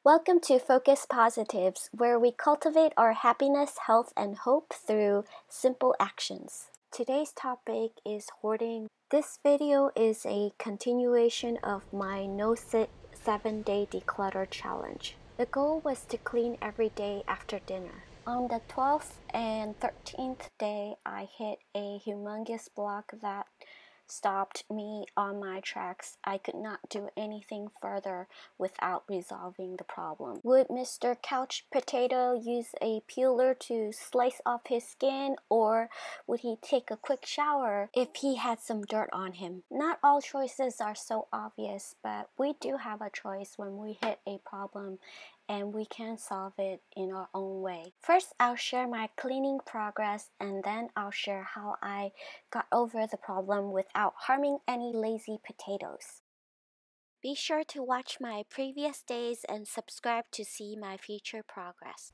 Welcome to Focus Positives, where we cultivate our happiness, health, and hope through simple actions. Today's topic is hoarding. This video is a continuation of my No-Sit 7-Day Declutter Challenge. The goal was to clean every day after dinner. On the 12th and 13th day, I hit a humongous block that stopped me on my tracks. I could not do anything further without resolving the problem. Would Mr. Couch Potato use a peeler to slice off his skin, or would he take a quick shower if he had some dirt on him? Not all choices are so obvious, but we do have a choice when we hit a problem, and we can solve it in our own way. First, I'll share my cleaning progress, and then I'll share how I got over the problem without harming any lazy potatoes. Be sure to watch my previous days and subscribe to see my future progress.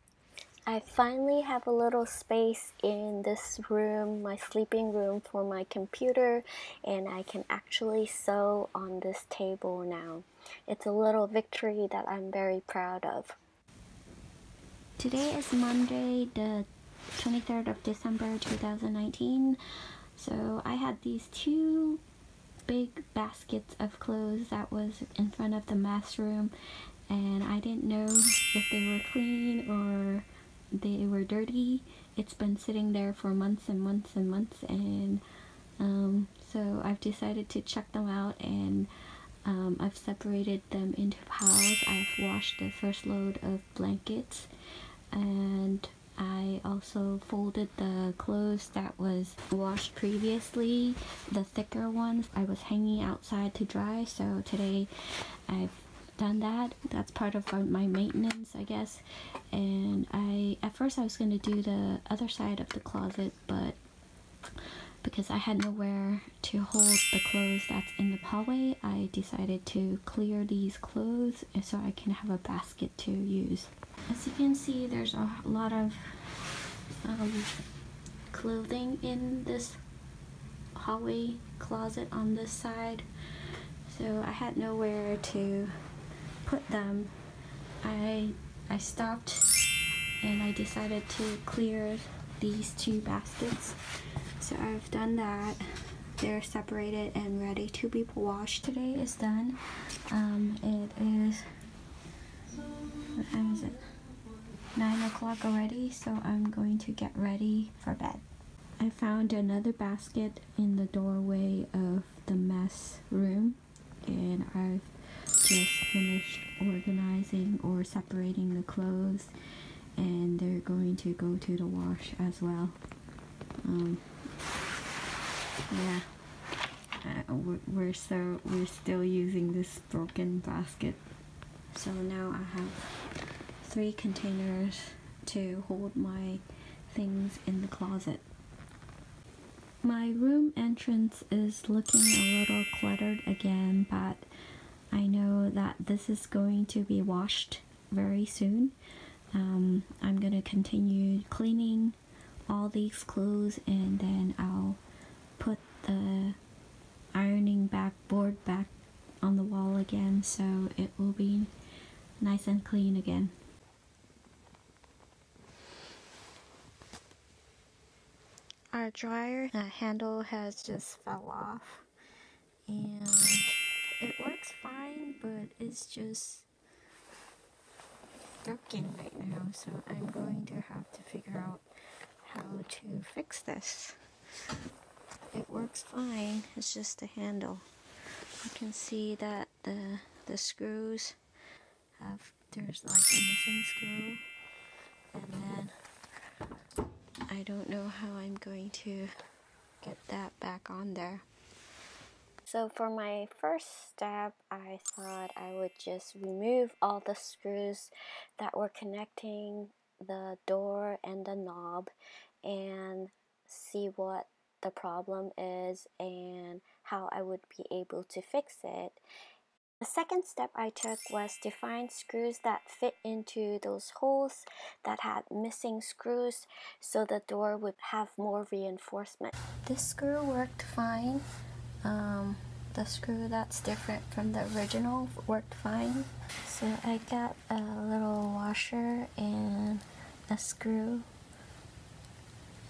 I finally have a little space in this room, my sleeping room, for my computer, and I can actually sew on this table now. It's a little victory that I'm very proud of. Today is Monday, the 23rd of December 2019. So I had these two big baskets of clothes that was in front of the mess room, and I didn't know if they were clean or they were dirty. It's been sitting there for months and months and months, and so I've decided to check them out, and I've separated them into piles. I've washed the first load of blankets, and I also folded the clothes that was washed previously, the thicker ones. I was hanging outside to dry, so today I've done that. That's part of my maintenance, I guess. And at first I was going to do the other side of the closet, but because I had nowhere to hold the clothes that's in the hallway, I decided to clear these clothes so I can have a basket to use. As you can see, there's a lot of clothing in this hallway closet on this side, so I had nowhere to put them. I stopped and I decided to clear these two baskets. So I've done that. They're separated and ready to be washed. Today is done. It is, what time is it? 9 o'clock already, so I'm going to get ready for bed. I found another basket in the doorway of the mess room, and I've just finished organizing or separating the clothes, and they're going to go to the wash as well. Yeah, we're still using this broken basket. So now I have 3 containers to hold my things in the closet. My room entrance is looking a little cluttered again, but I know that this is going to be washed very soon. I'm gonna continue cleaning all these clothes, and then I'll put the ironing board back on the wall again, so it will be nice and clean again. Our dryer handle has just fell off, and it works fine, but it's just broken right now, so I'm going to have to figure out how to fix this. It works fine, it's just the handle. You can see that the screws there's like a missing screw, and then I don't know how I'm going to get that back on there. So for my first step, I thought I would just remove all the screws that were connecting the door and the knob and see what the problem is and how I would be able to fix it. The second step I took was to find screws that fit into those holes that had missing screws so the door would have more reinforcement. This screw worked fine. the screw that's different from the original worked fine. So I got a little washer and a screw,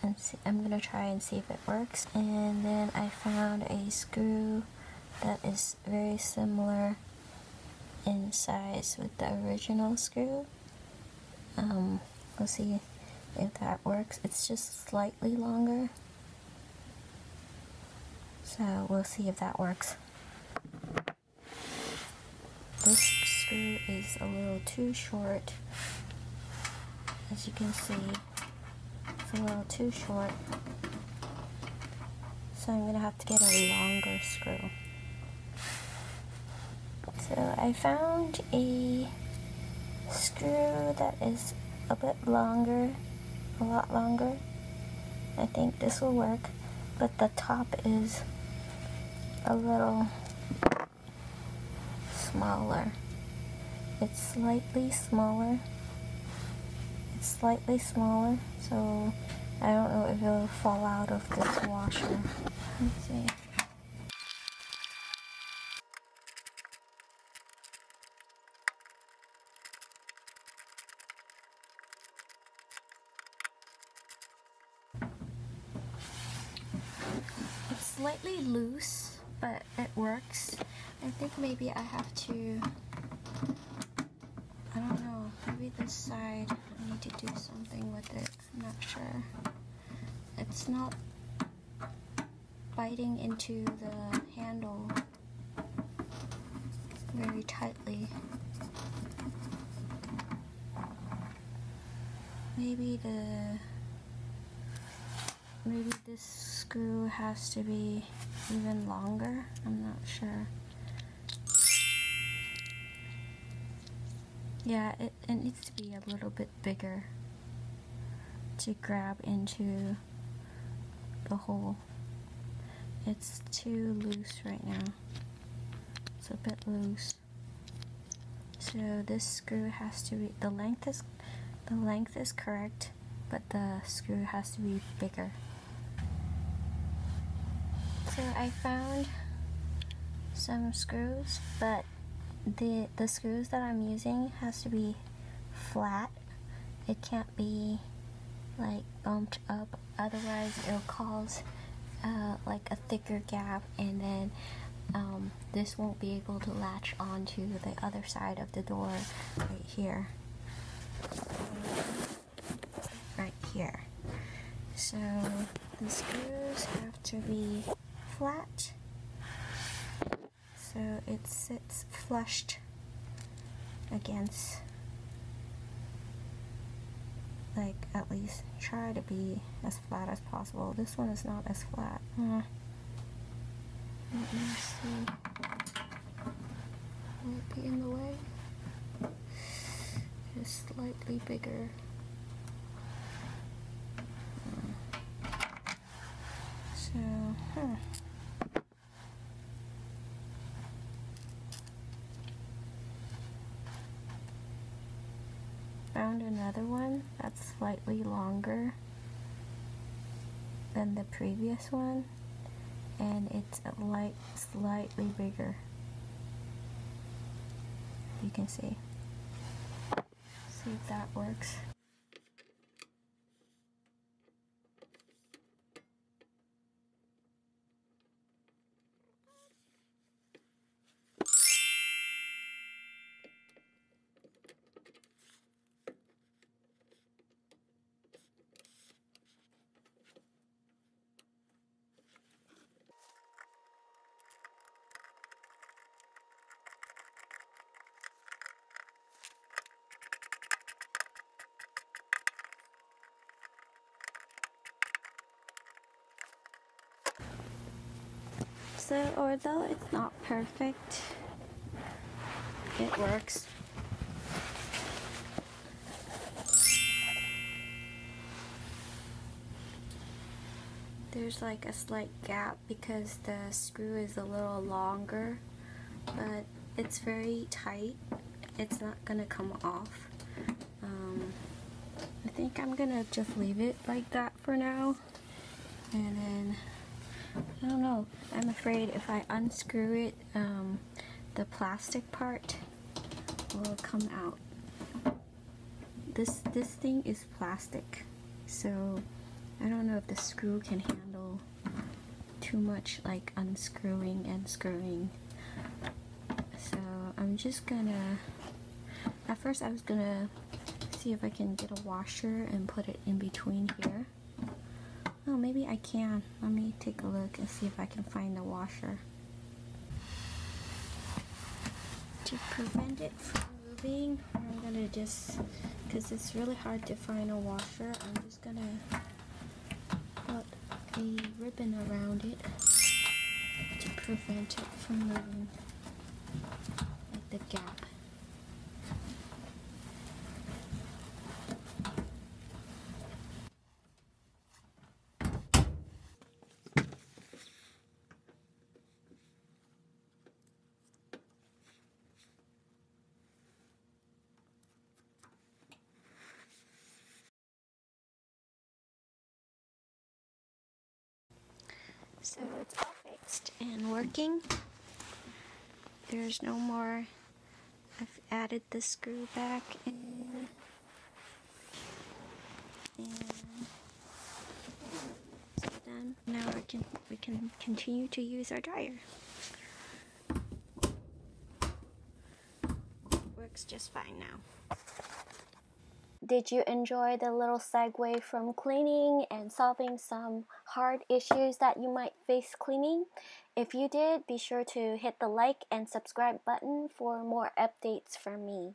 and I'm gonna try and see if it works. And then I found a screw that is very similar in size with the original screw. We'll see if that works. It's just slightly longer, so we'll see if that works. This screw is a little too short. As you can see, it's a little too short, so I'm gonna have to get a longer screw. So I found a screw that is a bit longer, a lot longer. I think this will work, but the top is a little smaller. It's slightly smaller. It's slightly smaller, so I don't know if it'll fall out of this washer. Let's see. It's slightly loose, but it works. I think maybe I have to, I don't know, maybe this side, I need to do something with it. I'm not sure. It's not biting into the handle very tightly. Maybe this screw has to be even longer. I'm not sure. Yeah, it needs to be a little bit bigger to grab into the hole. It's too loose right now. It's a bit loose. So this screw has to be, the length is correct, but the screw has to be bigger. So I found some screws, but the screws that I'm using has to be flat. It can't be like bumped up, otherwise it'll cause like a thicker gap, and then this won't be able to latch onto the other side of the door right here. Right here. So the screws have to be flat, so it sits flushed against, like, at least try to be as flat as possible. This one is not as flat. Let me see. Will it be in the way? It is slightly bigger. So, found another one that's slightly longer than the previous one, and it's like slightly bigger. You can see. See if that works. So although it's not perfect, it works. There's like a slight gap because the screw is a little longer, but it's very tight. It's not gonna come off. I think I'm gonna just leave it like that for now, and then I don't know. I'm afraid if I unscrew it, the plastic part will come out. This thing is plastic, so I don't know if the screw can handle too much like unscrewing and screwing. So I'm just gonna, at first I was gonna see if I can get a washer and put it in between here. Oh, maybe I can. Let me take a look and see if I can find the washer. To prevent it from moving, I'm gonna just, because it's really hard to find a washer, I'm just gonna put a ribbon around it to prevent it from moving, like the gap. So it's all fixed and working. There's no more. I've added the screw back in, and so done. Now we can continue to use our dryer. Works just fine now. Did you enjoy the little segue from cleaning and solving some hard issues that you might face cleaning? If you did, be sure to hit the like and subscribe button for more updates from me.